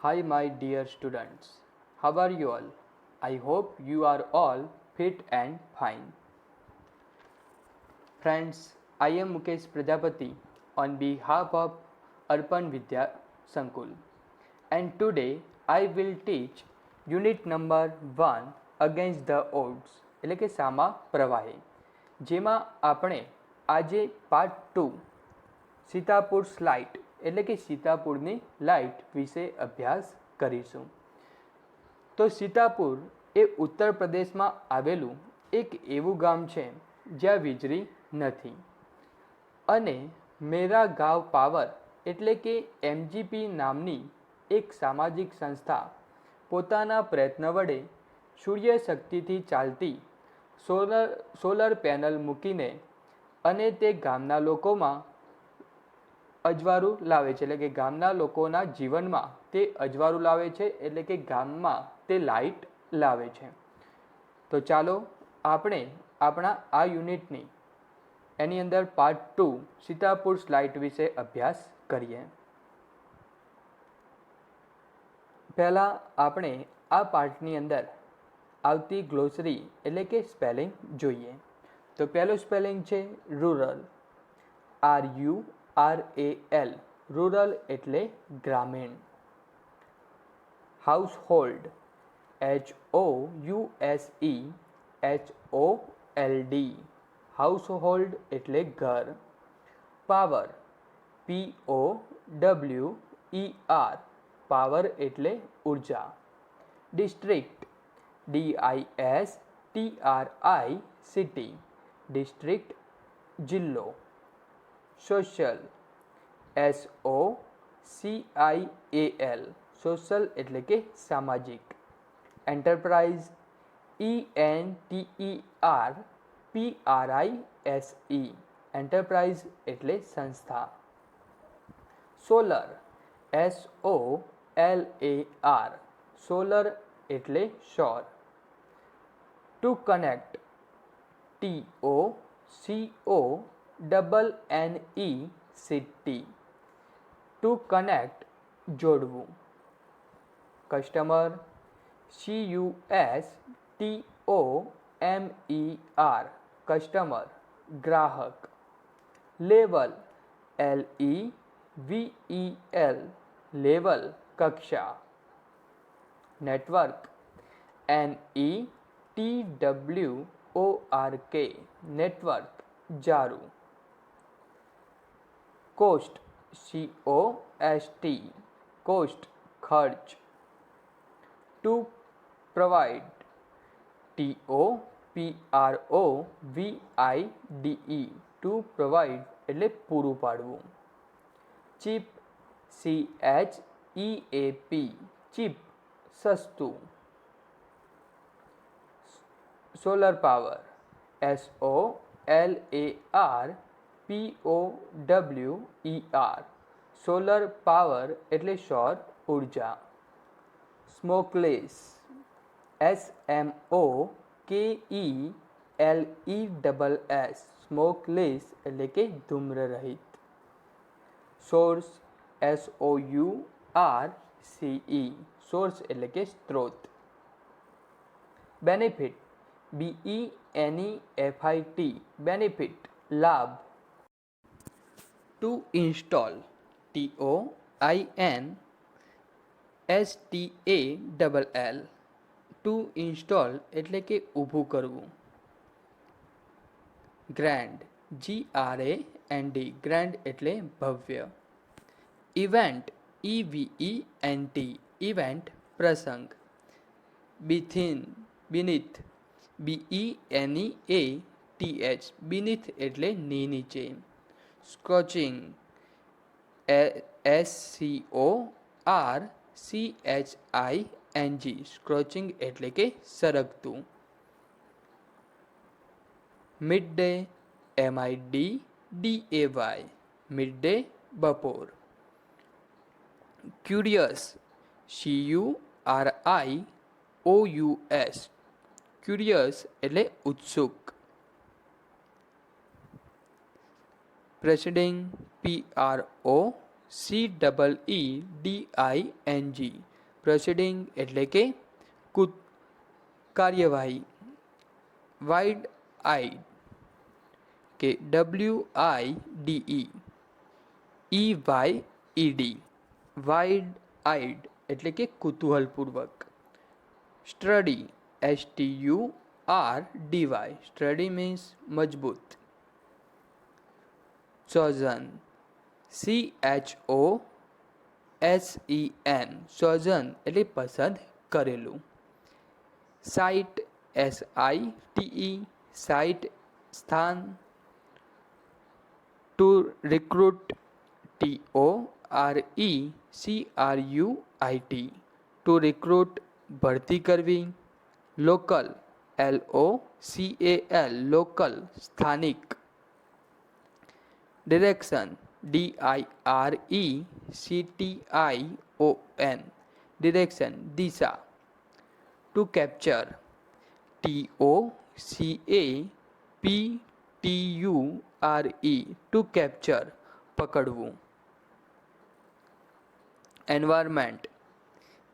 Hi, my dear students. How are you all? I hope you are all fit and fine. Friends, I am Mukesh Prajapati on behalf of Arpan Vidya Sankul. And today I will teach unit number 1 against the odds એટલે કે સામા પ્રવાહે જેમાં આપણે આજે part 2 Sitapur slight એટલે કે સીતાપુરની light વિશે અભ્યાસ કરીશું. તો સીતાપુર એ ઉત્તર પ્રદેશમાં આવેલું એક એવું ગામ છે જ્યાં વીજળી નથી અને મેરા ગાંવ પાવર એટલે કે MGP નામની એક સામાજિક સંસ્થા પોતાના પ્રયત્ન વડે સૂર્યશક્તિથી ચાલતી સોલર પેનલ મૂકીને અને તે ગામના લોકોમાં અજવાળું લાવે છે એટલે કે ગામના લોકોના જીવનમાં તે અજવાળું લાવે છે એટલે કે ગામમાં તે લાઇટ લાવે છે. તો ચાલો આપણે આપણા આ યુનિટની એની અંદર પાર્ટ 2 સીતાપુર સ્લાઇટ વિશે અભ્યાસ કરીએ. પહેલાં આપણે આ પાર્ટની અંદર આવતી ગ્લોસરી એટલે કે સ્પેલિંગ જોઈએ. તો પહેલું સ્પેલિંગ છે રૂરલ, RURAL, રૂરલ એટલે ગ્રામીણ. હાઉસહોલ્ડ, HOUSEHOLD, હાઉસહોલ્ડ એટલે ઘર. પાવર, POWER, પાવર એટલે ઉર્જા. ડિસ્ટ્રિક્ટ, DISTRI, સિટી, ડિસ્ટ્રિક્ટ જિલ્લો. સોશિયલ, SOCIAL, સોશિયલ એટલે કે સામાજિક. એન્ટરપ્રાઇઝ, ENTERPRISE, એન્ટરપ્રાઇઝ એટલે સંસ્થા. સોલર, SOLAR, સોલર એટલે સૌર. To connect, TOCONNECT, to connect જોડવું. કસ્ટમર, CUSTOMER, કસ્ટમર ગ્રાહક. લેવલ, LEVEL, લેવલ કક્ષા. નેટવર્ક, NETWORK, નેટવર્ક જારું. કોસ્ટ, COST, કોસ્ટ ખર્ચ. To provide, TOPROVIDE, to provide એટલે પૂરું પાડવું. ચીપ, CHEAP, ચીપ સસ્તું. Solar power, SOLARPOWER, solar power એટલે સૌર ઉર્જા. સ્મોકલેસ, SMOKELESS, સ્મોકલેસ એટલે કે ધૂમ્રરહિત. સોર્સ, SOURCE, સોર્સ એટલે કે સ્ત્રોત. બેનિફિટ, BENEFIT, બેનિફિટ લાભ. Two install, TOINSTALL, two install એટલે કે ઊભું કરવું. ગ્રેન્ડ, GRAND, ગ્રેન્ડ એટલે ભવ્ય. ઇવેન્ટ, EVENT, ઇવેન્ટ પ્રસંગ. બીનીથ, BENEATH, બીનીથ એટલે નીચે. સ્કોચિંગ, SCORCHING, સ્ક્રોચિંગ એટલે કે સરકતું. મિડડે, MIDDAY, મિડડે બપોર. ક્યુરિયસ, CURIOUS, ક્યુરિયસ એટલે ઉત્સુક. પ્રેસિડિંગ, PROCEEDING, પ્રોસિડિંગ એટલે કે કાર્યવાહી. વાઇડ આઈડ કે WIDE વાઇડ આઈડ એટલે કે કુતૂહલપૂર્વક. સ્ટડી STURDY સ્ટડી મીન્સ મજબૂત. ચોઝન CHOSEN ચોઝન એટલે પસંદ કરેલું. સાઇટ SITE સાઇટ સ્થાન. Two recruit TORECRUIT two recruit ભરતી કરવી. લોકલ LOCAL લોકલ સ્થાનિક. ડિરેક્શન DIRECTION ડિરેક્શન દિશા. Two capture TOCAPTURE two capture પકડવું. Environment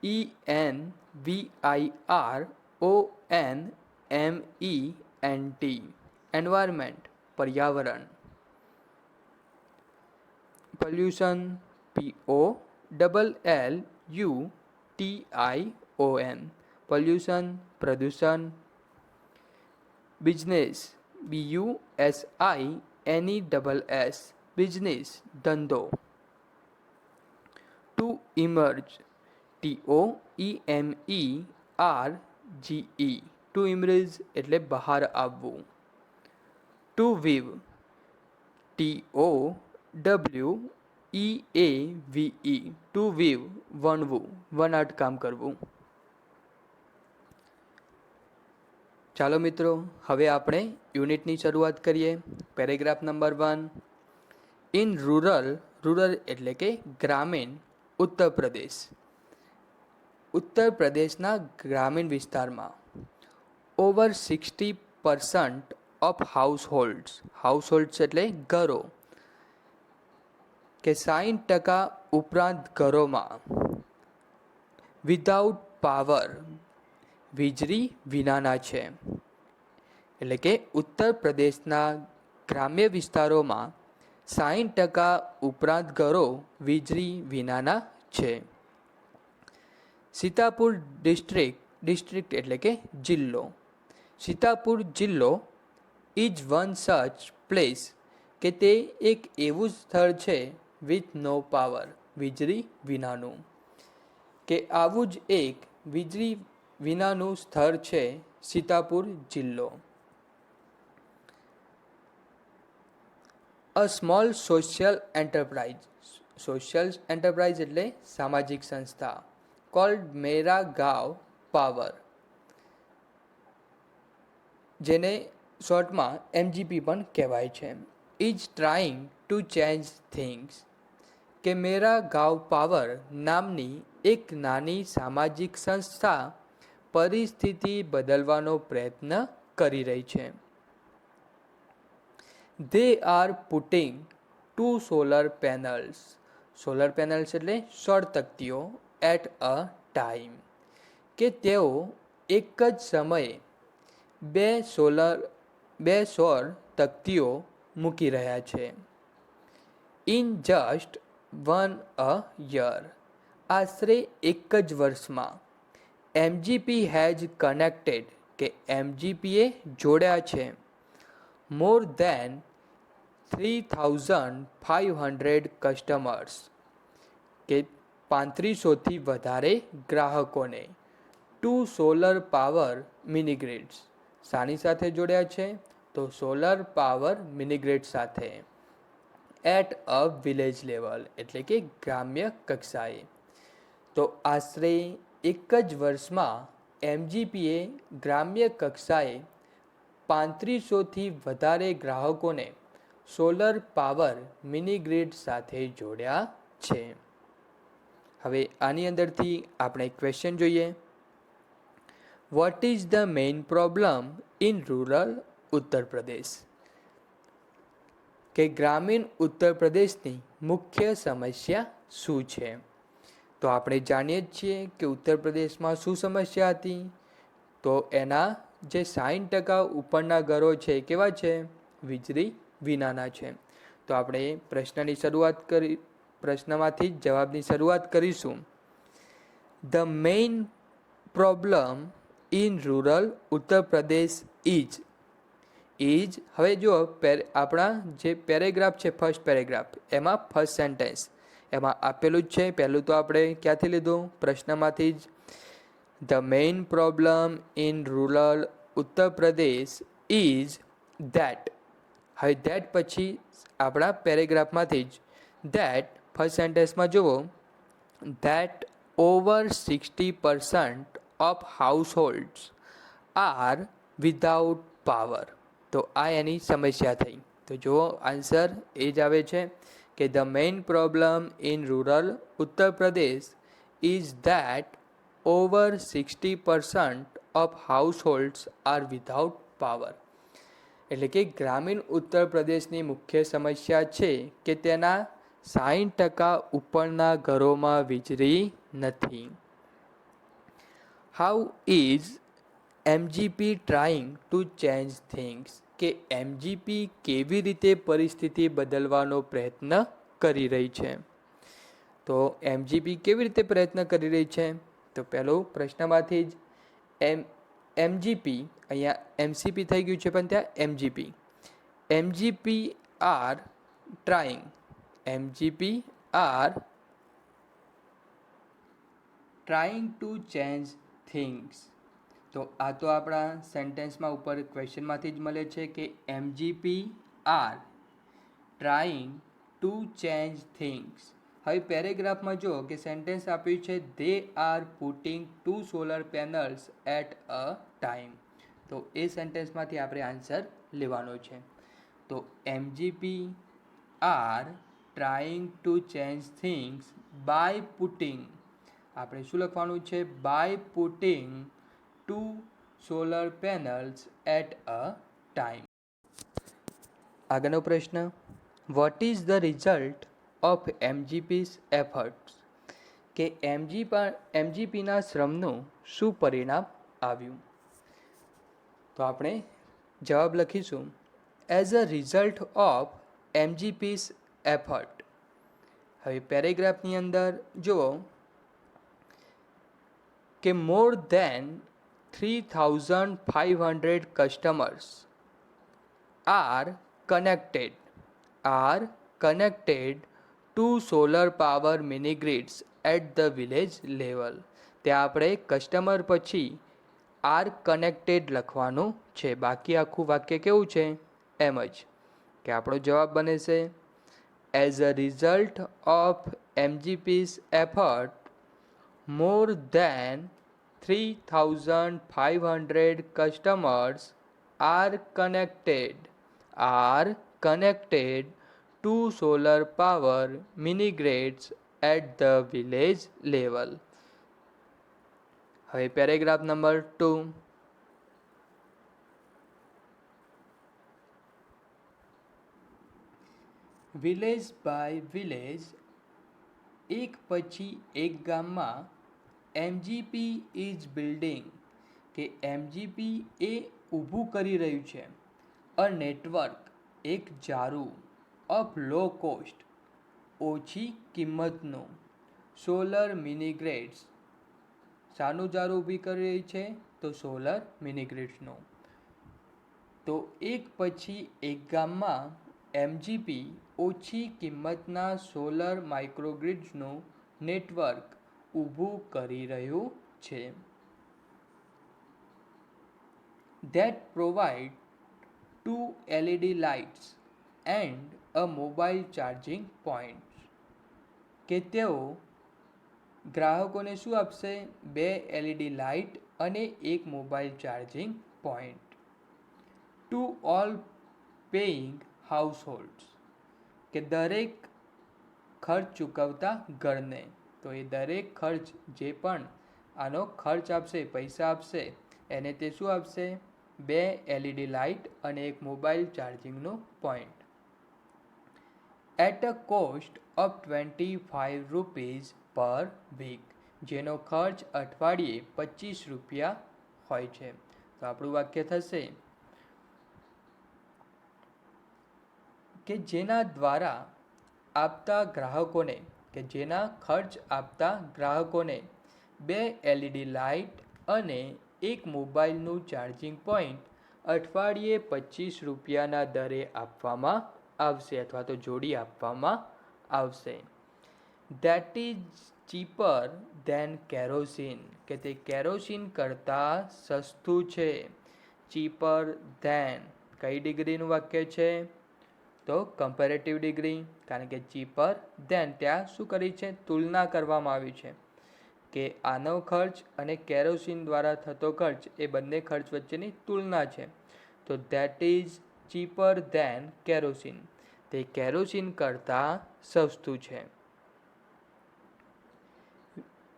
ENVIRONMENT environment પર્યાવરણ. પોલ્યુશન POLLUTION પોલ્યુશન પ્રદૂષણ. બિઝનેસ BUSINESS બિઝનેસ ધંધો. Two emerge TOEMERGE two emerge એટલે બહાર આવવું. Two weave TOWEAVE two weave વણવું વણાટ કામ કરવું. ચાલો મિત્રો, હવે આપણે યુનિટની શરૂઆત કરીએ. Paragraph number 1. ઇન રૂરલ એટલે કે ગ્રામીણ ઉત્તર પ્રદેશ. ઉત્તર પ્રદેશના ગ્રામીણ વિસ્તારમાં ઓવર 60% ઓફ હાઉસહોલ્ડ્સ એટલે ઘરો કે 60% ઉપરાંત ઘરોમાં વિધાઉટ પાવર વીજળી વિનાના છે. એટલે કે ઉત્તર પ્રદેશના ગ્રામ્ય વિસ્તારોમાં 60% ઉપરાંત ઘરો વીજળી વિનાના છે. સીતાપુર ડિસ્ટ્રિક્ટ એટલે કે જિલ્લો. સીતાપુર જિલ્લો ઇઝ વન સચ પ્લેસ કે તે એક એવું સ્થળ છે વિથ નો પાવર વીજળી વિનાનું, કે આવું જ એક વીજળી વિનાનું સ્થળ છે સીતાપુર જિલ્લો. અ સ્મોલ સોશિયલ એન્ટરપ્રાઇઝ એટલે સામાજિક સંસ્થા કોલ્ડ મેરા ગાંવ પાવર, જેને શોર્ટમાં MGP પણ કહેવાય છે, is trying to change things કે મેરા ગાંવ પાવર નામની એક નાની સામાજિક સંસ્થા પરિસ્થિતિ બદલવાનો પ્રયત્ન કરી રહી છે. They are putting 2 solar panels એટલે સૌર તકતીઓ at a time કે તેઓ એક જ સમયે બે સૌર તકતીઓ મૂકી રહ્યા છે. In just 1 year આશરે એક જ વર્ષમાં MGP has connected કે MGPએ જોડ્યા છે more than 3,500 કસ્ટમર્સ કે 3500થી વધારે ગ્રાહકોને ટુ સોલર પાવર મિનિગ્રીડ્સ શાની સાથે જોડ્યા છે તો સોલર પાવર મિનિગ્રીડ સાથે એટ અ વિલેજ લેવલ એટલે કે ગ્રામ્ય કક્ષાએ. તો આશરે એક જ વર્ષમાં MGPએ ગ્રામ્ય કક્ષાએ 3500થી વધારે ગ્રાહકોને સોલર પાવર મિનિગ્રીડ સાથે જોડ્યા છે. હવે આની અંદરથી આપણે ક્વેશ્ચન જોઈએ. Vote is the main problem in rural Uttar Pradesh કે ગ્રામીણ ઉત્તર પ્રદેશની મુખ્ય સમસ્યા શું છે? તો તો આપણે જાણીએ જ છીએ કે ઉત્તર પ્રદેશમાં શું સમસ્યા હતી, તો એના જે 60% ઉપરના ઘરો છે કેવા છે, વીજળી વિનાના છે. તો આપણે પ્રશ્નમાંથી જ જવાબની શરૂઆત કરીશું. The main problem in rural Uttar Pradesh is. હવે જો આપણા જે પેરેગ્રાફ છે, ફર્સ્ટ પેરેગ્રાફ, એમાં ફર્સ્ટ સેન્ટેન્સ એમાં આપેલું જ છે. પહેલું તો આપણે ક્યાંથી લીધું, પ્રશ્નમાંથી જ. The main problem in rural Uttar Pradesh is that. હવે ધેટ પછી આપણા પેરેગ્રાફમાંથી જ ધેટ ફર્સ્ટ સેન્ટેન્સમાં જુઓ, that over 60% of households are without power. તો આ એની સમસ્યા થઈ. તો જુઓ આન્સર એ જ આવે છે કે the main problem in rural Uttar Pradesh is that over 60% of households are without power. એટલે કે ગ્રામીણ ઉત્તર પ્રદેશની મુખ્ય સમસ્યા છે કે તેના 60% ઉપરના ઘરોમાં વીજળી નથી. How is MGP trying to change things. કે એમજીપી કેવી રીતે પરિસ્થિતિ બદલવાનો પ્રયત્ન કરી રહી છે. તો એમજીપી કેવી રીતે પ્રયત્ન કરી રહી છે, તો પહેલો પ્રશ્નમાંથી જ એમજીપી, અહીંયા એમસીપી થઈ ગયું છે પણ ત્યાં MGP are trying, MGP are trying to change things. તો આ તો આપણા સેન્ટેન્સમાં ઉપર ક્વેશ્ચનમાંથી જ મળે છે કે MGP are trying to change things. હવે પેરેગ્રાફમાં જો કે સેન્ટેન્સ આપ્યું છે they are putting 2 solar panels at a time. તો એ સેન્ટેન્સમાંથી આપણે આન્સર લેવાનો છે. તો MGP are trying to change things by putting, આપણે શું લખવાનું છે, by putting 2 solar panels at a time. આગળનો પ્રશ્ન, what is the result of MGP's efforts. કે એમજીપીના શ્રમનું શું પરિણામ આવ્યું. તો આપણે જવાબ લખીશું as a result of MGP's effort. હવે પેરેગ્રાફની અંદર જુઓ કે મોર દેન 3,500 customers are connected to solar power mini grids at the village level. ત્યાં આપણે કસ્ટમર પછી આર કનેક્ટેડ લખવાનું છે. બાકી આખું વાક્ય કેવું છે, એમ જ કે આપણો જવાબ બને છે as a result of MGP's effort more than 3,500 customers are connected to solar power mini grids at the village level. હવે paragraph number 2, village by village, એક પછી એક ગામમાં એમજીપી ઇઝ બિલ્ડિંગ. કે એમજીપી એ ઊભું કરી રહ્યું છે અ નેટવર્ક, એક જારું, ઓફ લો કોસ્ટ, ઓછી કિંમતનું, સોલર મિનીગ્રેડ્સ, શાનું જારું ઊભી કરી રહી છે, તો સોલર મિનીગ્રેડ્સનું. તો એક પછી એક ગામમાં એમજીપી ઓછી કિંમતના સોલર માઇક્રોગ્રિડ્સનું નેટવર્ક ઊભું કરી રહ્યું છે. That provide 2 LED lights and a mobile charging point. કે તેઓ ગ્રાહકોને શું આપશે, 2 LED લાઇટ અને એક mobile charging point. To all paying households. કે દરેક ખર્ચ ચૂકવતા ઘરને. તો એ દરેક ખર્ચ જે પણ આનો ખર્ચ આપશે, પૈસા આપશે, એને તે શું આપશે, 2 LED લાઇટ અને એક મોબાઈલ ચાર્જિંગનો point. At a cost of 25 rupees per week, જેનો ખર્ચ અઠવાડિયે 25 રૂપિયા હોય છે. તો આપણું વાક્ય થશે કે જેના દ્વારા આપતા ગ્રાહકોને જેના ખર્ચ આપતા ગ્રાહકોને 2 LED લાઇટ અને એક મોબાઈલનું ચાર્જિંગ પોઈન્ટ અઠવાડિયે 25 રૂપિયાના દરે આપવામાં આવશે અથવા તો જોડી આપવામાં આવશે. That is cheaper than kerosene, કે તે કેરોસીન કરતાં સસ્તું છે. ચીપર ધેન કઈ ડિગ્રીનું વાક્ય છે? તો કમ્પેરેટિવ ડિગ્રી, કારણ કે ચીપર ધેન ત્યાં શું કરી છે? તુલના કરવામાં આવી છે કે આનો ખર્ચ અને કેરોસીન દ્વારા થતો ખર્ચ એ બંને ખર્ચ વચ્ચેની તુલના છે. તો that is cheaper than kerosene, તે કેરોસીન કરતાં સસ્તું છે.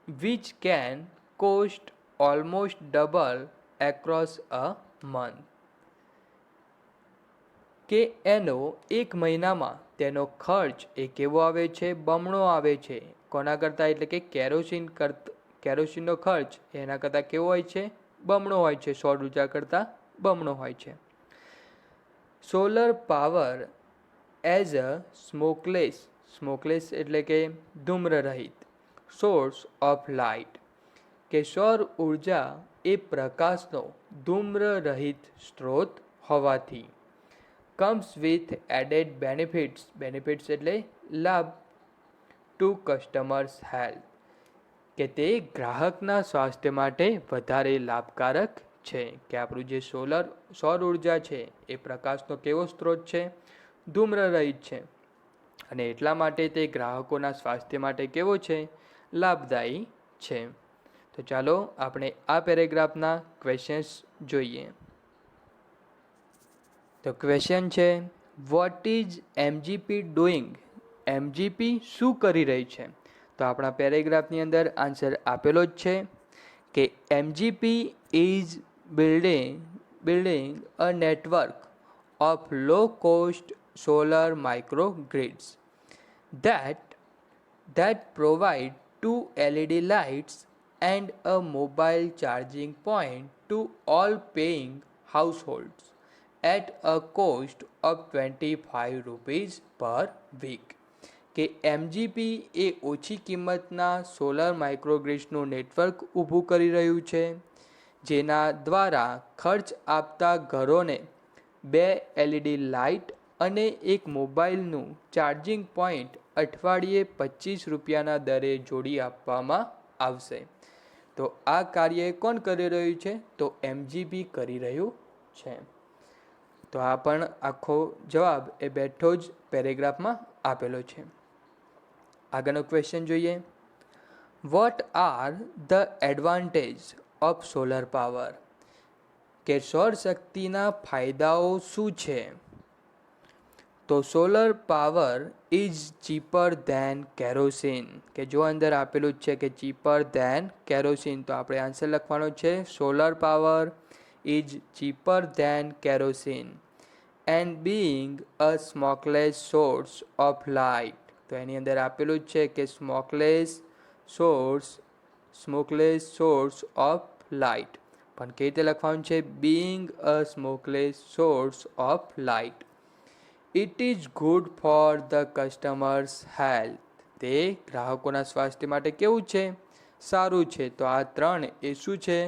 Which can cost almost double across a month, કે એનો એક મહિનામાં તેનો ખર્ચ એ કેવો આવે છે? બમણો આવે છે. કોના કરતાં? એટલે કે કેરોસીનનો ખર્ચ એના કરતાં કેવો હોય છે? બમણો હોય છે. સૌર ઉર્જા કરતાં બમણો હોય છે. Solar power as a smokeless એટલે કે ધૂમ્રરહિત સોર્સ ઓફ લાઇટ, કે સૌર ઉર્જા એ પ્રકાશનો ધૂમ્રરહિત સ્ત્રોત હોવાથી comes with added benefits એટલે લાભ to customers health, કે તે ગ્રાહકના સ્વાસ્થ્ય માટે વધારે લાભકારક છે. કે આપણું જે સૌર ઉર્જા છે એ પ્રકાશનો કેવો સ્ત્રોત છે? ધૂમ્રરહિત છે, અને એટલા માટે તે ગ્રાહકોના સ્વાસ્થ્ય માટે કેવો છે? લાભદાયી છે. તો ચાલો આપણે આ પેરેગ્રાફના ક્વેશ્ચન્સ જોઈએ. તો ક્વેશ્ચન છે, what is MGP doing? MGP શું કરી રહી છે? તો આપણા પેરેગ્રાફની અંદર આન્સર આપેલો જ છે કે MGP is building a network of low cost solar microgrids that provide 2 LED lights and a mobile charging point to all paying households at a cost of 25 rupees per week. કે MGP એ ઓછી કિંમતના solar માઇક્રોગ્રિડ્સનું network ઊભું કરી રહ્યું છે, જેના દ્વારા ખર્ચ આપતા ઘરોને 2 LED લાઇટ અને એક મોબાઈલનું ચાર્જિંગ પોઈન્ટ અઠવાડિયે 25 રૂપિયાના દરે જોડી આપવામાં આવશે. તો આ કાર્ય કોણ કરી રહ્યું છે? તો એમજીપી કરી રહ્યું છે. તો આ પણ આખો જવાબ એ બેઠો જ પેરેગ્રાફમાં આપેલો છે. આગળનો ક્વેશ્ચન જોઈએ. What are the advantage of solar power? કે સૌર શક્તિના ફાયદાઓ શું છે? તો solar power is cheaper than kerosene, કે જો અંદર આપેલું જ છે કે ચીપર ધેન કેરોસીન, તો આપણે આન્સર લખવાનો છે solar power is cheaper than kerosene and being a smokeless source of light. તો એની અંદર આપેલું જ છે કે સ્મોકલેસ સોર્સ ઓફ લાઇટ, પણ કેવી રીતે લખવાનું છે? Being a smokeless source of light. It is good for the customers health, તે ગ્રાહકોના સ્વાસ્થ્ય માટે કેવું છે? સારું છે. તો આ ત્રણ એ શું છે?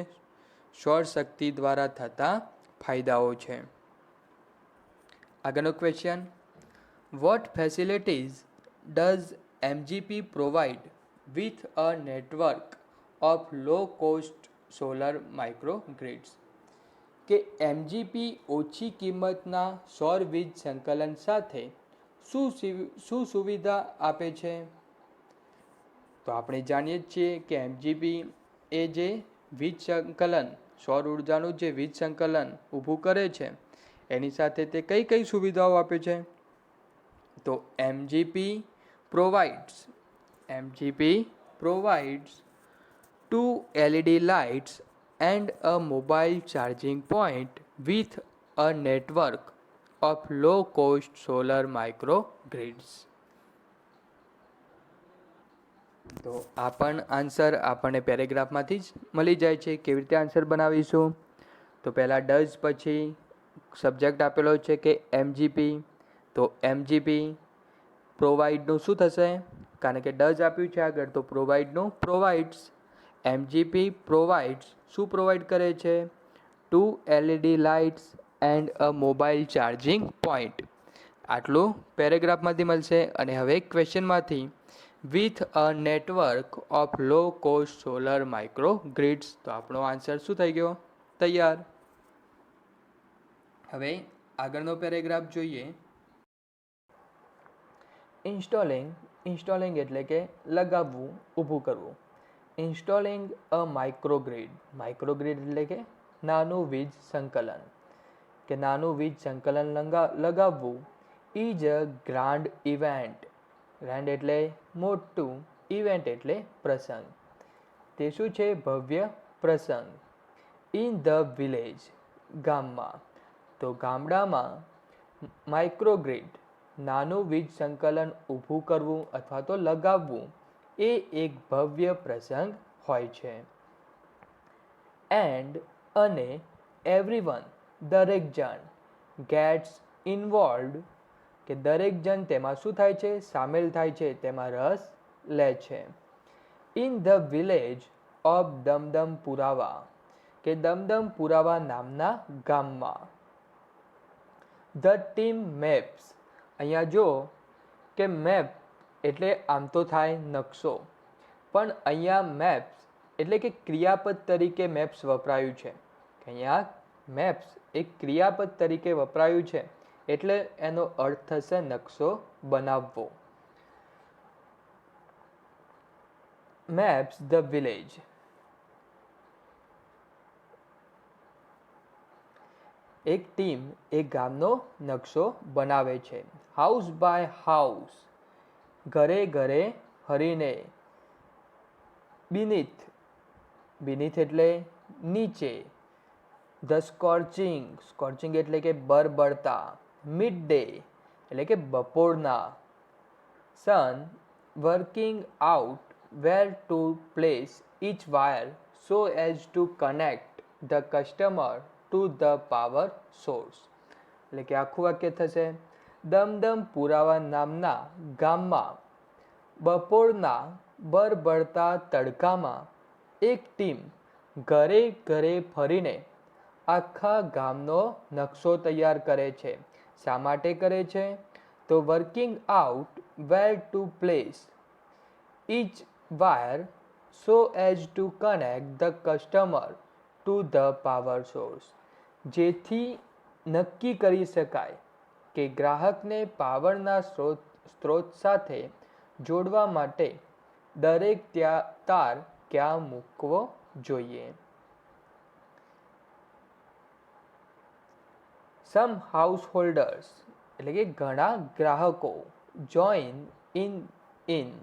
સૌર શક્તિ દ્વારા થતા ફાયદાઓ છે. આગળનો question, what facilities does MGP provide with a network of low cost solar microgrids? કે એમજીપી ઓછી કિંમતના સૌર વીજ સંકલન સાથે શું સુવિધા આપે છે? તો આપણે જાણીએ જ છીએ કે એમજીપી એ જે વીજ સંકલન, સૌર ઉર્જાનું જે વીજ સંકલન ઊભું કરે છે, એની સાથે તે કઈ કઈ સુવિધાઓ આપે છે? તો MGP provides 2 LED lights and a mobile charging point with a network of low cost solar microgrids. તો આ પણ આન્સર આપણને પેરેગ્રાફમાંથી જ મળી જાય છે. કેવી રીતે આન્સર બનાવીશું? તો પહેલાં ડઝ, પછી સબ્જેક્ટ આપેલો છે કે એમજીપી, તો એમજીપી પ્રોવાઈડનું શું થશે? કારણ કે ડઝ આપ્યું છે આગળ, તો પ્રોવાઈડનું પ્રોવાઈડ્સ. એમજીપી પ્રોવાઈડ્સ શું પ્રોવાઈડ કરે છે? 2 LED lights and a mobile charging point. આટલું પેરેગ્રાફમાંથી મળશે. અને હવે ક્વેશ્ચનમાંથી with a network of low cost solar micro grids. તો આપણો આન્સર શું થઈ ગયો? તૈયાર. હવે આગળનો પેરેગ્રાફ જોઈએ. ઇન્સ્ટોલિંગ એટલે કે લગાવવું, ઊભું કરવું. ઇન્સ્ટોલિંગ અ માઇક્રોગ્રીડ. માઇક્રોગ્રીડ એટલે કે નાનું વીજ સંકલન, કે નાનું વીજ સંકલન લગાવવું is a grand event. Grand એટલે મોટું, ઇવેન્ટ એટલે પ્રસંગ. તે શું છે? ભવ્ય પ્રસંગ. ઇન ધ વિલેજ, ગામમાં. તો ગામડામાં માઇક્રોગ્રીડ, નાનું વીજ સંકલન ઊભું કરવું અથવા તો લગાવવું એ એક ભવ્ય પ્રસંગ હોય છે. એન્ડ અને એવરીવન, દરેક જણ, ગેટ્સ ઇન્વોલ્વડ, કે દરેક જણ તેમાં શું થાય છે? સામેલ થાય છે, તેમાં રસ લે છે. ઇન ધ વિલેજ ઓફ દમદમ પુરાવા, કે દમદમ પુરાવા નામના ગામમાં. The team maps. અહીંયા જો કે મેપ એટલે આમ તો થાય નકશો, પણ અહીંયા મેપ્સ એટલે કે ક્રિયાપદ તરીકે મેપ્સ વપરાયું છે. અહીંયા મેપ્સ એક ક્રિયાપદ તરીકે વપરાયું છે, એટલે એનો અર્થ થશે નકશો બનાવવો. Maps the village. એક ટીમ એક ગામનો નકશો બનાવે છે. હાઉસ બાય હાઉસ, ઘરે ઘરે હરીને. બીનીથ, બીનીથ એટલે નીચે. ધ સ્કોર્ચિંગ એટલે કે બરબરતા. મિડ ડે એટલે કે બપોરના. Sun working out where to place each wire so as to connect the customer to the power source. એટલે કે આખું વાક્ય થશે: દમદમ પુરાવા નામના ગામમાં બપોરના બરબરતા તડકામાં એક ટીમ ઘરે ઘરે ફરીને આખા ગામનો નકશો તૈયાર કરે છે. શા માટે કરે છે? તો working out where to place each wire so as to connect the customer to the power source. જેથી નક્કી કરી શકાય કે ગ્રાહકને પાવરના સ્ત્રોત સાથે જોડવા માટે દરેક તાર ક્યાં મૂકવો જોઈએ. સમ હાઉસહોલ્ડર્સ એટલે કે ઘણા ગ્રાહકો. જોઈન ઇન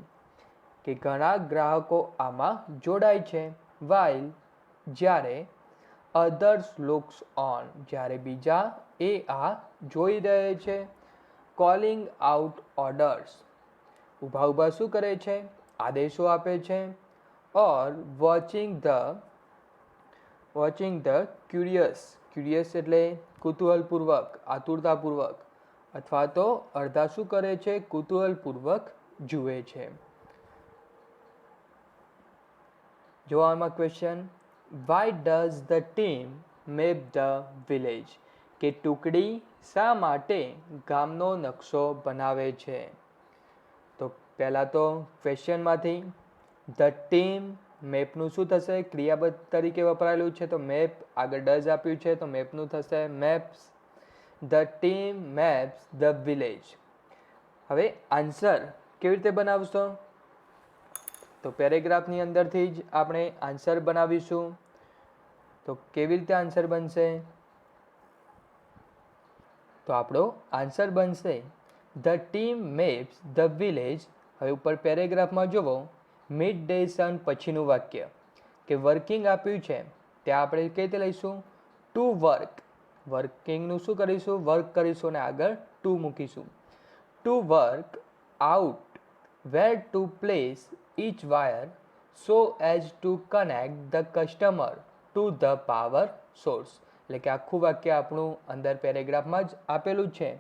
કે ઘણા ગ્રાહકો આમાં જોડાય છે. વાઇલ જ્યારે. અધર્સ લુક્સ ઓન જ્યારે બીજા એ આ જોઈ રહે છે. કોલિંગ આઉટ ઓર્ડર્સ ઊભા ઊભા શું કરે છે? આદેશો આપે છે. ઓર વોચિંગ ધ ક્યુરિયસ એટલે કુતૂહલપૂર્વક, આતુરતાપૂર્વક, અથવા તો અડધા શું કરે છે? કુતૂહલપૂર્વક જુએ છે. જો આમાં question: why does the team map the village, કે ટુકડી શા માટે ગામનો નકશો બનાવે છે? તો પહેલાં તો ક્વેશ્ચનમાંથી ધ ટીમ મેપનું શું થશે? ક્રિયાપદ તરીકે વપરાયેલું છે, તો મેપ. આગળ ડઝ આપ્યું છે, તો મેપનું થશે maps. The team maps the village. હવે આન્સર કેવી રીતે બનાવશો? તો પેરેગ્રાફની અંદરથી જ આપણે આન્સર બનાવીશું. તો કેવી રીતે આન્સર બનશે? તો આપણો આન્સર બનશે the team maps the village. હવે ઉપર પેરેગ્રાફમાં જુઓ, મિડ ડે સન પછીનું વાક્ય કે વર્કિંગ આપ્યું છે, ત્યાં આપણે કઈ રીતે લઈશું? To work. વર્કિંગનું શું કરીશું? વર્ક કરીશું અને આગળ ટુ મૂકીશું. To work out where to place each wire so as to connect the customer to the power source. એટલે કે આખું વાક્ય આપણું અંદર પેરેગ્રાફમાં જ આપેલું છે,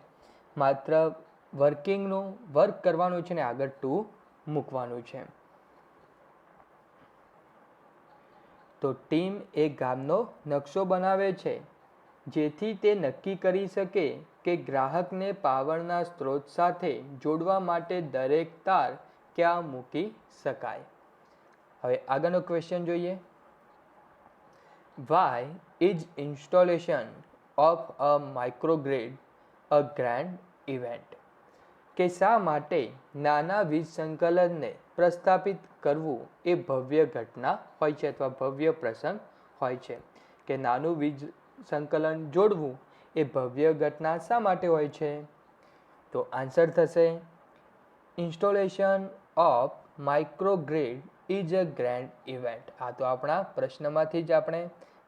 માત્ર વર્કિંગનું વર્ક કરવાનું છે ને આગળ ટુ મૂકવાનું છે. તો ટીમ એક ગામનો નકશો બનાવે છે જેથી તે નક્કી કરી શકે કે ગ્રાહકને પાવરના સ્ત્રોત સાથે જોડવા માટે દરેક તાર ક્યાં મૂકી શકાય. હવે આગળનો ક્વેશ્ચન જોઈએ. Why is installation of a microgrid a grand event? કે શા માટે નાના વીજ સંકલનને પ્રસ્થાપિત કરવું એ ભવ્ય ઘટના હોય છે અથવા ભવ્ય પ્રસંગ હોય છે. કે નાનું વીજ સંકલન જોડવું એ ભવ્ય ઘટના શા માટે હોય છે? તો આન્સર થશે installation of microgrid is a grand event. આ તો આપણા પ્રશ્નમાંથી જ આપણે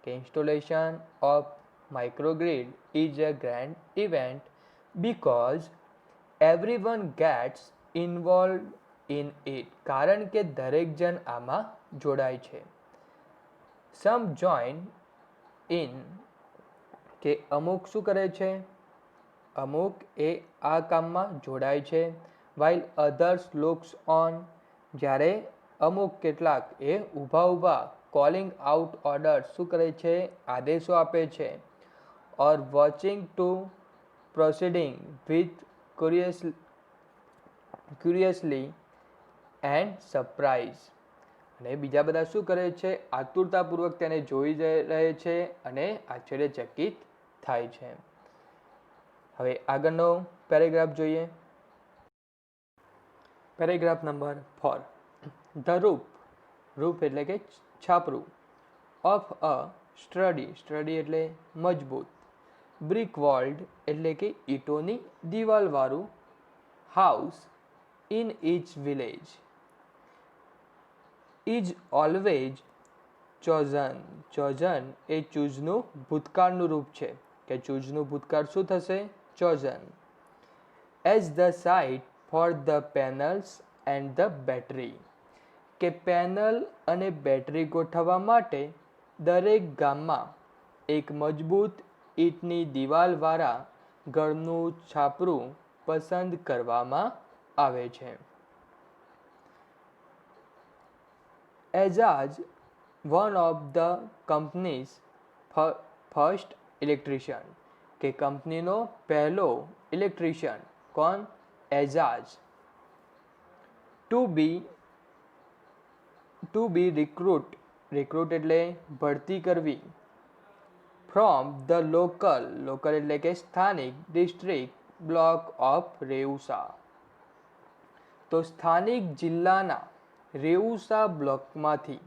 કે installation of microgrid is a grand event because everyone gets involve in it. કારણ કે દરેક જણ આમાં જોડાય છે. સમ જોઈન ઇન, કે અમુક શું કરે છે? અમુક એ આ કામમાં જોડાય છે. વાઇલ અધર્સ લુક્સ ઓન, જ્યારે અમુક કેટલાક એ ઊભા કોલિંગ આઉટ ઓર્ડર શું કરે છે? આદેશો આપે છે. Or watching to proceeding with curiously and surprise. અને બીજા બધા શું કરે છે? આતુરતાપૂર્વક તેને જોઈ રહે છે અને આશ્ચર્યચકિત થાય છે. હવે આગળનો પેરેગ્રાફ જોઈએ. Paragraph number 4. ધ રૂપ એટલે કે છાપરું ઓફ અ સ્ટડી એટલે મજબૂત, બ્રિક વોલ્ડ એટલે કે ઈંટોની દિવાલવાળું house in each village is always chosen એ ચૂઝનું ભૂતકાળનું રૂપ છે. કે ચૂઝનું ભૂતકાળ શું થશે? Chosen. As the site for the panels and the battery. કે પેનલ અને બેટરી ગોઠવવા માટે દરેક ગામમાં એક મજબૂત ઈંટની દિવાલવાળા ઘરનું છાપરું પસંદ કરવામાં આવે છે. Ejaz one of the companies first electrician. કે કંપનીનો પહેલો ઇલેક્ટ્રિશિયન કોણ? એજાજ. ટુ બી રિક્રુટ એટલે ભરતી કરવી. ફ્રોમ ધ લોકલ એટલે કે સ્થાનિક ડિસ્ટ્રિક્ટ બ્લોક ઓફ રેઉસા. તો સ્થાનિક જિલ્લાના રેઉસા બ્લોકમાંથી.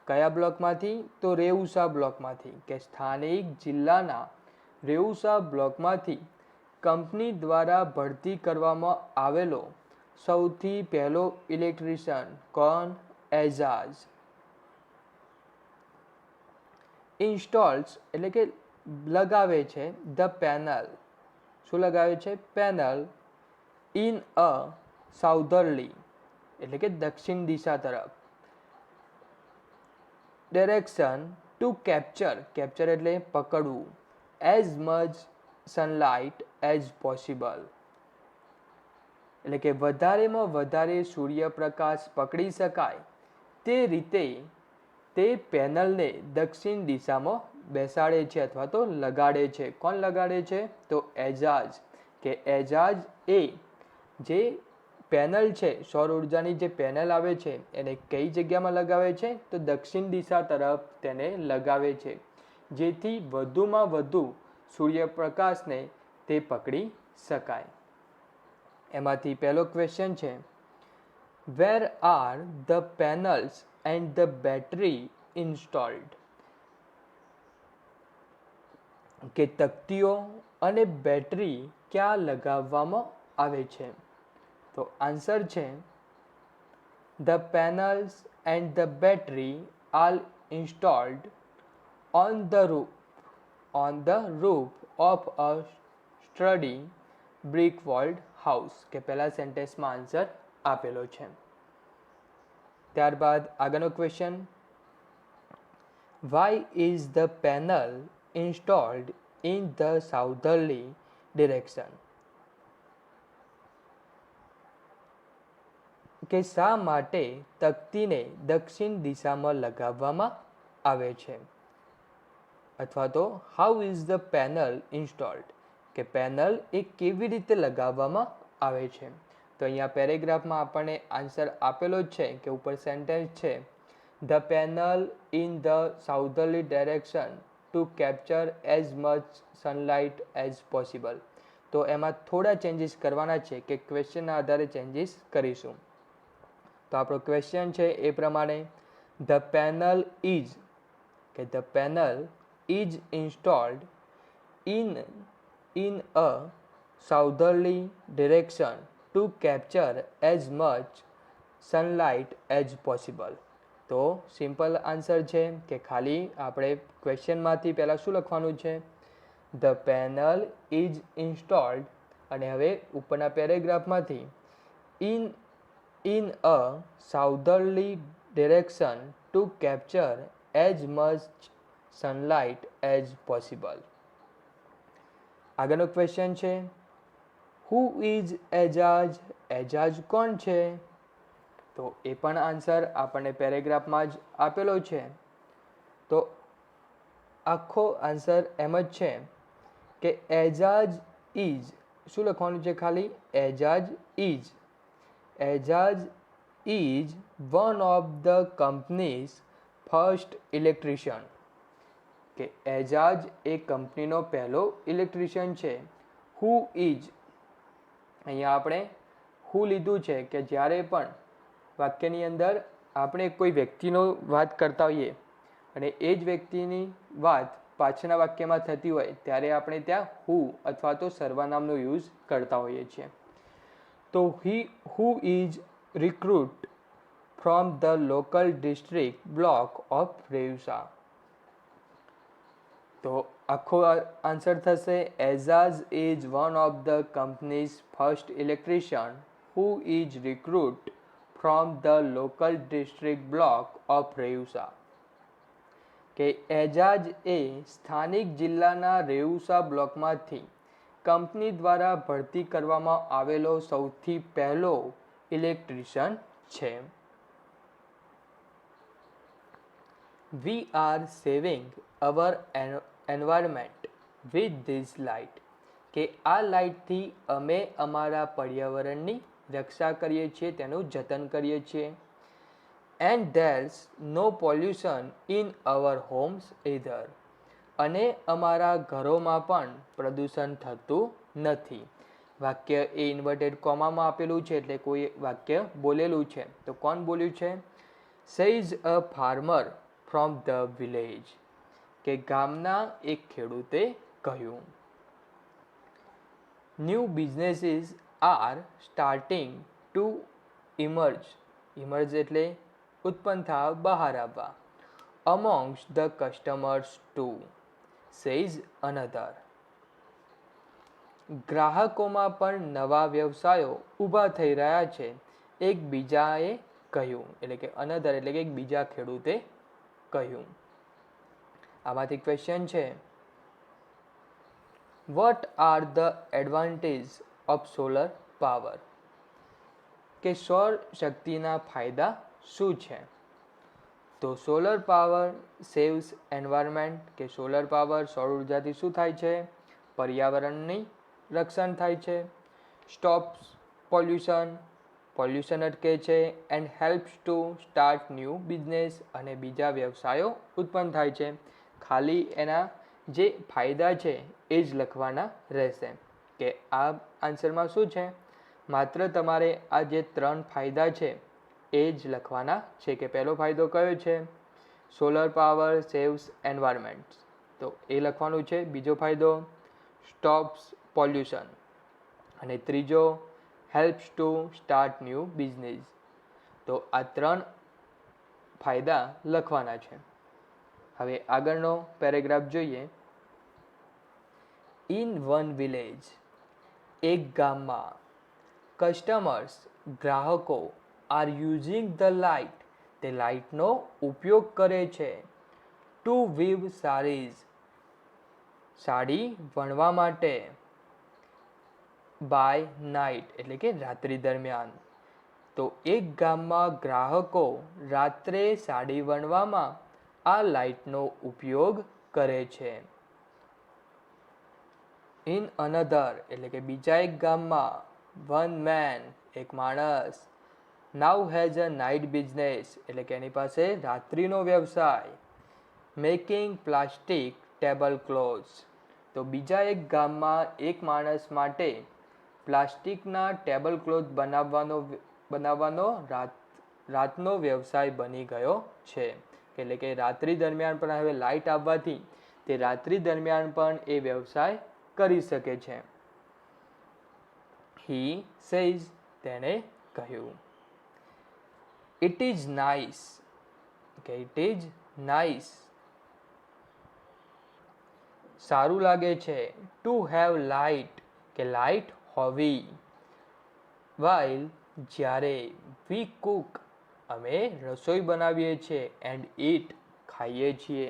કયા બ્લોકમાંથી? તો રેઉસા બ્લોકમાંથી. કે સ્થાનિક જિલ્લાના રેઉસા બ્લોકમાંથી કંપની દ્વારા ભરતી કરવામાં આવેલો સૌથી પહેલો ઇલેક્ટ્રિશિયન કોણ? એજાજ. ઇન્સ્ટોલ્સ એટલે કે લગાવે છે. ધ પેનલ શું લગાવે છે? પેનલ ઇન અ સાઉધર્લી એટલે કે દક્ષિણ દિશા તરફ ડિરેક્શન ટુ કેપ્ચર એટલે પકડવું as much sunlight as possible એટલે કે વધારેમાં વધારે સૂર્યપ્રકાશ પકડી શકાય તે રીતે તે પેનલને દક્ષિણ દિશામાં બેસાડે છે અથવા તો લગાડે છે. કોણ લગાડે છે? તો એજાજ. કે એજાજ એ જે પેનલ છે, સૌર ઉર્જાની જે પેનલ આવે છે એને કઈ જગ્યામાં લગાવે છે? તો દક્ષિણ દિશા તરફ તેને લગાવે છે, જેથી વધુમાં વધુ સૂર્યપ્રકાશને તે પકડી શકાય. એમાંથી પહેલો ક્વેશ્ચન છે, where are the panels and the battery installed? કે તકતીઓ અને બેટરી ક્યાં લગાવવામાં આવે છે? તો આન્સર છે the panels and the battery are installed on the roof of a sturdy brick walled house. કે પહેલા સેન્ટેન્સમાં આન્સર આપેલો છે. ત્યારબાદ આગળનો question, why is the panel installed in the southerly direction? કે શા માટે તકતીને દક્ષિણ દિશામાં લગાવવામાં આવે છે? અથવા તો how is the panel installed, કે પેનલ એ કેવી રીતે લગાવવામાં આવે છે? તો અહીંયા પેરેગ્રાફમાં આપણને આન્સર આપેલો જ છે કે ઉપર સેન્ટેન્સ છે, the panel in the southerly direction to capture as much sunlight as possible. તો એમાં થોડા ચેન્જીસ કરવાના છે કે ક્વેશ્ચનના આધારે ચેન્જીસ કરીશું. તો આપણો ક્વેશ્ચન છે એ પ્રમાણે, ધ પેનલ ઇઝ, કે the panel is installed in a southerly direction to capture as much sunlight as possible. તો સિમ્પલ આન્સર છે કે ખાલી આપણે ક્વેશ્ચનમાંથી પહેલાં શું લખવાનું છે, ધ પેનલ ઇઝ ઇન્સ્ટોલ્ડ, અને હવે ઉપરના પેરેગ્રાફમાંથી in a southerly direction to capture as much sunlight as possible. આગળનો ક્વેશ્ચન છે, હુ ઇઝ એજાજ? એજાજ કોણ છે? તો એ પણ આન્સર આપણને પેરેગ્રાફમાં જ આપેલો છે. તો આખો આન્સર એમ જ છે કે એજાજ ઇઝ, શું લખવાનું છે ખાલી, Ejaz is. Ejaz is one of the companies first electrician. કે એજાજ એ કંપનીનો પહેલો ઇલેક્ટ્રિશિયન છે. હુ ઇઝ, અહીંયા આપણે હુ લીધું છે કે જ્યારે પણ વાક્યની અંદર આપણે કોઈ વ્યક્તિનો વાત કરતા હોઈએ અને એ જ વ્યક્તિની વાત પાછળના વાક્યમાં થતી હોય ત્યારે આપણે ત્યાં હુ અથવા તો સર્વનામનો યુઝ કરતા હોઈએ છીએ. તો who is recruit from the local district block of Rewsa. તો આખો આન્સર થશે, Ejaz is one of the companies first electrician who is recruit from the local district block of Rewsa. કે એજાજ એ સ્થાનિક જિલ્લાના રેવસા બ્લોકમાંથી કંપની દ્વારા ભરતી કરવામાં આવેલો સૌથી પહેલો ઇલેક્ટ્રિશિયન છે. We are saving our environment with this light. કે આ લાઇટથી અમે અમારા પર્યાવરણની રક્ષા કરીએ છીએ, તેનું જતન કરીએ છીએ. And there's no pollution in our homes either. અને અમારા ઘરોમાં પણ પ્રદૂષણ થતું નથી. વાક્ય એ ઇન્વર્ટેડ કોમામાં આપેલું છે એટલે કોઈ વાક્ય બોલેલું છે. તો કોણ બોલ્યું છે? Says a farmer from the village. કે ગામના એક ખેડૂતે કહ્યું. New businesses are starting to emerge. Emerge એટલે ઉત્પન્ન થવા, બહાર આવવા. Amongst the customers too, says another. ગ્રાહકોમાં પણ નવા વ્યવસાયો ઊભા થઈ રહ્યા છે, એક બીજાએ કહ્યું. એટલે કે અનધર એટલે કે એક બીજા ખેડૂતે કહ્યું. આમાંથી ક્વેશ્ચન છે, vote are the advantage of solar power? કે સૌર શક્તિના ફાયદા શું છે? તો સોલર પાવર સેવ્સ એન્વાયરમેન્ટ. કે સોલર પાવર સૌર ઉર્જાથી શું થાય છે? પર્યાવરણની રક્ષણ થાય છે. સ્ટોપ્સ પોલ્યુશન, પોલ્યુશન અટકે છે. And helps to start new business, અને બીજા વ્યવસાયો ઉત્પન્ન થાય છે. ખાલી એના જે ફાયદા છે એ જ લખવાના રહેશે. કે આ આન્સરમાં શું છે? માત્ર તમારે આ જે 3 ફાયદા છે એ જ લખવાના છે. કે પહેલો ફાયદો કયો છે? સોલર પાવર સેવ્સ એન્વાયરમેન્ટ, તો એ લખવાનું છે. બીજો ફાયદો સ્ટોપ્સ પોલ્યુશન, અને ત્રીજો helps to start new business. તો આ 3 ફાયદા લખવાના છે. હવે આગળનો પેરેગ્રાફ જોઈએ. ઇન વન વિલેજ, એક ગામમાં, કસ્ટમર્સ ગ્રાહકો આર યુઝિંગ ધ લાઇટ તે લાઇટનો ઉપયોગ કરે છે. ટુ વીવ સાડીઝ, સાડી વણવા માટે. બાય નાઇટ એટલે કે રાત્રિ દરમિયાન. તો એક ગામમાં ગ્રાહકો રાત્રે સાડી વણવામાં આ લાઇટનો ઉપયોગ કરે છે. ઇન અનધર એટલે કે બીજા એક ગામમાં વન મેન એક માણસ નાવ હેઝ અ નાઇટ બિઝનેસ એટલે કે એની પાસે રાત્રિનો વ્યવસાય. Making plastic table clothes. તો બીજા એક ગામમાં એક માણસ માટે પ્લાસ્ટિકના ટેબલ ક્લોથ બનાવવાનો રાતનો વ્યવસાય બની ગયો છે. એટલે કે રાત્રિ દરમિયાન પણ હવે લાઇટ આવવાથી તે રાત્રિ દરમિયાન પણ એ વ્યવસાય કરી શકે છે. હી સેઝ તેણે કહ્યું. ઇટ ઇઝ નાઇસ કે ઇટ ઇઝ નાઇસ સારું લાગે છે. ટુ હેવ લાઇટ કે લાઇટ હોવી. વાઇલ જ્યારે વી કુક અમે રસોઈ બનાવીએ છીએ એન્ડ ઈટ ખાઈએ છીએ.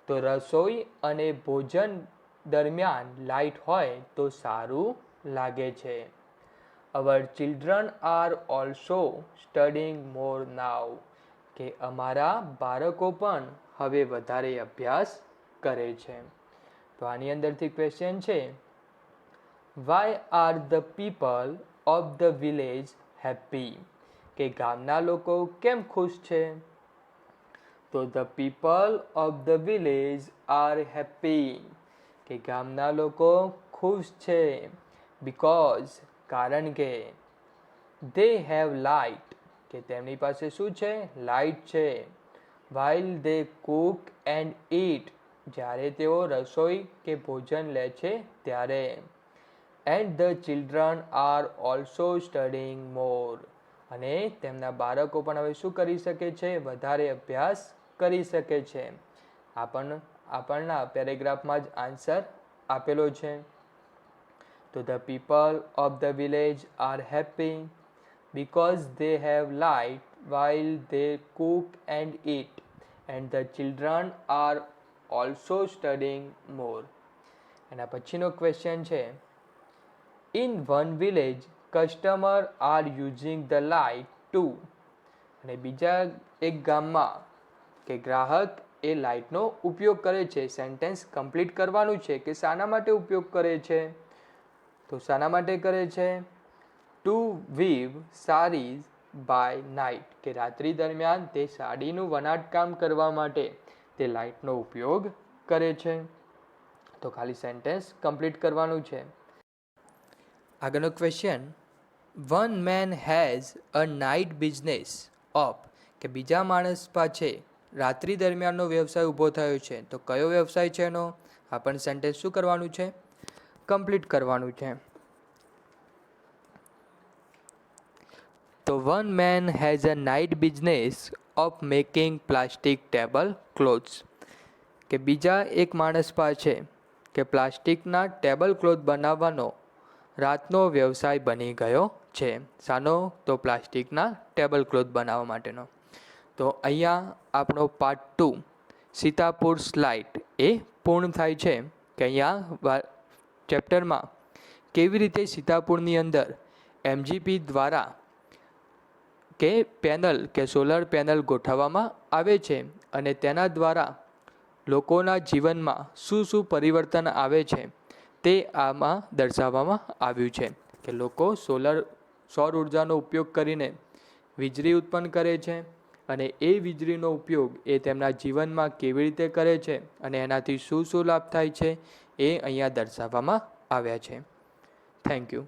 તો રસોઈ અને ભોજન દરમિયાન લાઇટ હોય તો સારું લાગે છે. અવર ચિલ્ડ્રન આર ઓલ્સો સ્ટડીંગ મોર નાવ કે અમારા બાળકો પણ હવે વધારે અભ્યાસ કરે છે. તો આની અંદરથી ક્વેશ્ચન છે, why are the people of the village happy કે ગામના લોકો કેમ ખુશ છે. તો the people of the village are happy કે ગામના લોકો ખુશ છે. બિકોઝ કારણ કે દે હેવ લાઇટ કે તેમની પાસે શું છે, લાઇટ છે. While they cook and eat જ્યારે તેઓ રસોઈ કે ભોજન લે છે ત્યારે. And the children are also studying more અને તેમના બાળકો પણ હવે શું કરી શકે છે, વધારે અભ્યાસ કરી શકે છે. આપણના પેરેગ્રાફમાં જ આન્સર આપેલો છે. તો the people of the village are happy because they have light while they cook and eat, and the children are also studying more. એના પછીનો ક્વેશ્ચન છે, in one village customer are using the light too. અને બીજા એક ગામમાં કે ગ્રાહક એ લાઇટનો ઉપયોગ કરે છે. સેન્ટેન્સ કમ્પ્લીટ કરવાનું છે કે શાના માટે ઉપયોગ કરે છે. તો શાના માટે કરે છે, to weave saris by night કે રાત્રિ દરમિયાન તે સાડીનું વણાટકામ કરવા માટે તે લાઇટનો ઉપયોગ કરે છે. તો ખાલી સેન્ટેન્સ કમ્પ્લીટ કરવાનું છે. આગળનો question, one man has a night business of કે બીજા માણસ પાસે રાત્રિ દરમિયાનનો વ્યવસાય ઊભો થયો છે. તો કયો વ્યવસાય છે એનો, આ પણ સેન્ટેન્સ શું કરવાનું છે, કમ્પ્લીટ કરવાનું છે. તો one man has a night business of making plastic table clothes કે બીજા એક માણસ પાસે કે પ્લાસ્ટિકના ટેબલ ક્લોથ બનાવવાનો રાતનો વ્યવસાય બની ગયો છે. શાનો, તો પ્લાસ્ટિકના ટેબલ ક્લોથ બનાવવા માટેનો. તો અહીંયા આપણો પાર્ટ 2 સીતાપુર સ્લાઇડ એ પૂર્ણ થાય છે કે અહીંયા ચેપ્ટરમાં કેવી રીતે સીતાપુરની અંદર MGP દ્વારા કે પેનલ કે સોલર પેનલ ગોઠવવામાં આવે છે અને તેના દ્વારા લોકોના જીવનમાં શું શું પરિવર્તન આવે છે તે આમાં દર્શાવવામાં આવ્યું છે કે લોકો સૌર ઉર્જાનો ઉપયોગ કરીને વીજળી ઉત્પન્ન કરે છે અને એ વીજળીનો ઉપયોગ એ તેમના જીવનમાં કેવી રીતે કરે છે અને એનાથી શું શું લાભ થાય છે એ અહીંયા દર્શાવવામાં આવ્યા છે. Thank you.